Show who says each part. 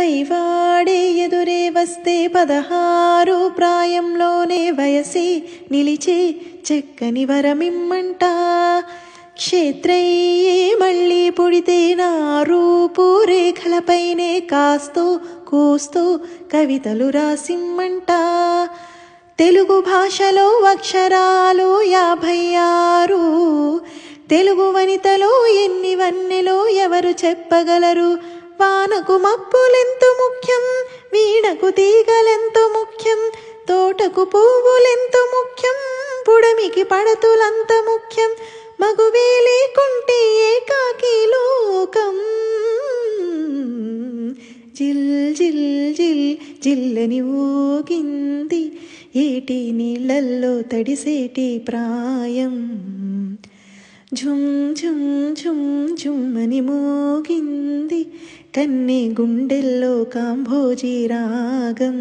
Speaker 1: పైవాడే ఎదురే వస్తే 16 ప్రాయంలోనే వయసే నిలిచే చక్కని వరమిమ్మంట. క్షేత్రయ్యే మళ్ళీ పుడితే నా రూపు రేఖలపైనే కాస్తో కూస్తూ కవితలు రాసిమ్మంట. తెలుగు భాషలో అక్షరాలు 56. తెలుగు వనితలో ఎన్ని వన్నెలో ఎవరు చెప్పగలరు? వానకు మప్పులెంత ముఖ్యం, వీణకు తీగలెంత ముఖ్యం, తోటకు పువ్వులెంత ముఖ్యం, పుడమికి పడతులంత ముఖ్యం, మగువే లేకుంటే ఏకాకి లోకం. జిల్ జిల్ జిల్ జిల్లని ఊగింది ఏటి నీళ్ళల్లో తడిసేటి ప్రాయం. ఝుమ్ ఝుమ్ ఝుమ్ ఝుమ్మని మోగింది కన్నె గుండెల్లో కాంభోజీ రాగం.